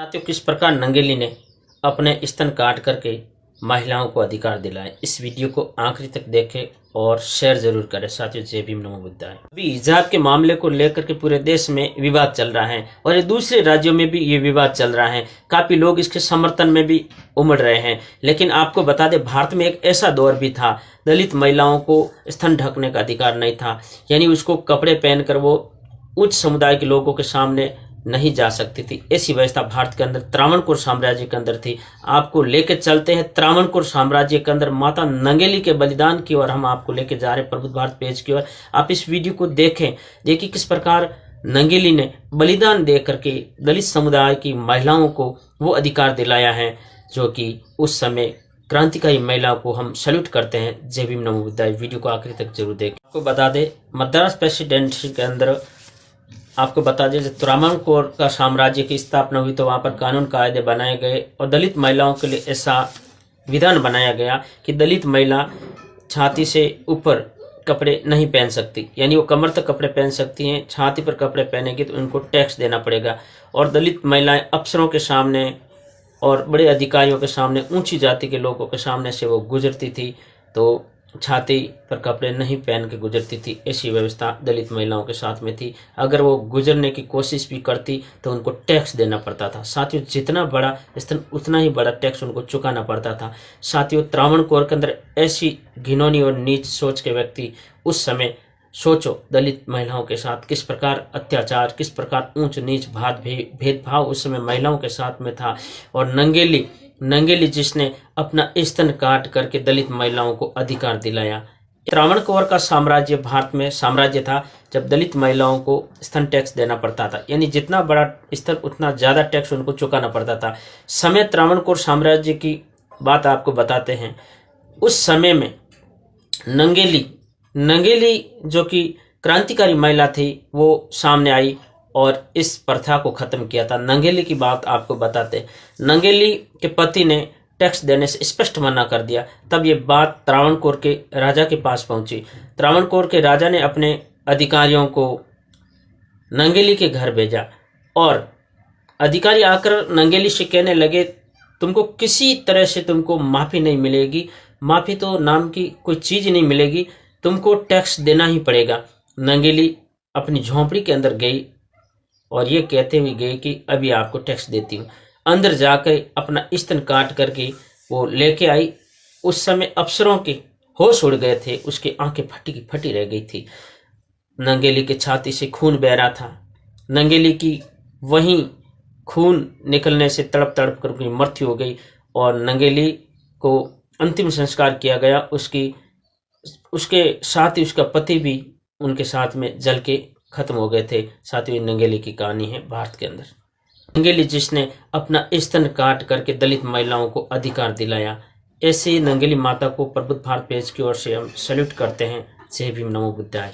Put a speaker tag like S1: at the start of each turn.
S1: साथियों, किस प्रकार नंगेली ने अपने स्तन काट करके महिलाओं को अधिकार दिलाए, इस वीडियो को आखिरी तक देखें और शेयर जरूर करें। साथियों, जय भीम नमो बुद्धाय। अभी हिजाब के मामले को लेकर के पूरे देश में विवाद चल रहा है और ये दूसरे राज्यों में भी ये विवाद चल रहा है। काफी लोग इसके समर्थन में भी उमड़ रहे हैं। लेकिन आपको बता दें, भारत में एक ऐसा दौर भी था, दलित महिलाओं को स्तन ढकने का अधिकार नहीं था, यानी उसको कपड़े पहनकर वो उच्च समुदाय के लोगों के सामने नहीं जा सकती थी। ऐसी व्यवस्था भारत के अंदर त्रावणकोर साम्राज्य के अंदर थी। आपको लेके चलते हैं त्रावणकोर साम्राज्य के अंदर माता नंगेली के बलिदान की ओर हम आपको लेके जा रहे हैं, प्रबुद्ध भारत पेज की ओर। आप इस वीडियो को देखें, देखिए किस प्रकार नंगेली ने बलिदान दे करके दलित समुदाय की महिलाओं को वो अधिकार दिलाया है जो कि उस समय क्रांतिकारी महिलाओं को हम सैल्यूट करते हैं। जय भीम नमो बुद्धाय। वीडियो को आखिरी तक जरूर देखें। आपको बता दें, मद्रास प्रेसिडेंसी के अंदर आपको बता दें, जब त्रावणकोर का साम्राज्य की स्थापना हुई तो वहां पर कानून कायदे बनाए गए और दलित महिलाओं के लिए ऐसा विधान बनाया गया कि दलित महिला छाती से ऊपर कपड़े नहीं पहन सकती, यानी वो कमर तक कपड़े पहन सकती हैं, छाती पर कपड़े पहनेगी तो उनको टैक्स देना पड़ेगा। और दलित महिलाएं अफसरों के सामने और बड़े अधिकारियों के सामने, ऊंची जाति के लोगों के सामने से वो गुजरती थी तो छाती पर कपड़े नहीं पहन के गुजरती थी। ऐसी व्यवस्था दलित महिलाओं के साथ में थी। अगर वो गुजरने की कोशिश भी करती तो उनको टैक्स देना पड़ता था। साथियों, जितना बड़ा स्तन उतना ही बड़ा टैक्स उनको चुकाना पड़ता था। साथियों, त्रावणकोर के अंदर ऐसी घिनौनी और नीच सोच के व्यक्ति उस समय, सोचो दलित महिलाओं के साथ किस प्रकार अत्याचार, किस प्रकार ऊंच नीच भेदभाव उस समय महिलाओं के साथ में था। और नंगेली जिसने अपना स्तन काट करके दलित महिलाओं को अधिकार दिलाया। त्रावणकोर का साम्राज्य भारत में साम्राज्य था जब दलित महिलाओं को स्तन टैक्स देना पड़ता था, यानी जितना बड़ा स्तन उतना ज्यादा टैक्स उनको चुकाना पड़ता था। समय त्रावणकोर साम्राज्य की बात आपको बताते हैं। उस समय में नंगेली जो कि क्रांतिकारी महिला थी वो सामने आई और इस प्रथा को खत्म किया था। नंगेली की बात आपको बताते, नंगेली के पति ने टैक्स देने से स्पष्ट मना कर दिया। तब ये बात त्रावणकोर के राजा के पास पहुंची। त्रावणकोर के राजा ने अपने अधिकारियों को नंगेली के घर भेजा और अधिकारी आकर नंगेली से कहने लगे, तुमको किसी तरह से तुमको माफी नहीं मिलेगी, माफी तो नाम की कोई चीज नहीं मिलेगी, तुमको टैक्स देना ही पड़ेगा। नंगेली अपनी झोंपड़ी के अंदर गई और ये कहते हुए गए कि अभी आपको टैक्स देती हूँ। अंदर जाकर अपना स्तन काट करके वो लेके आई। उस समय अफसरों के होश उड़ गए थे, उसकी आंखें फटी की फटी रह गई थी। नंगेली की छाती से खून बह रहा था। नंगेली की वहीं खून निकलने से तड़प तड़प कर उसकी मृत्यु हो गई और नंगेली को अंतिम संस्कार किया गया। उसके साथ ही उसका पति भी उनके साथ में जल के खत्म हो गए थे। साथियों, नंगेली की कहानी है भारत के अंदर। नंगेली जिसने अपना स्तन काट करके दलित महिलाओं को अधिकार दिलाया। ऐसे नंगेली माता को प्रबुद्ध भारत पेज की ओर से हम सैल्यूट करते हैं। जय भीम नमो बुद्धाय।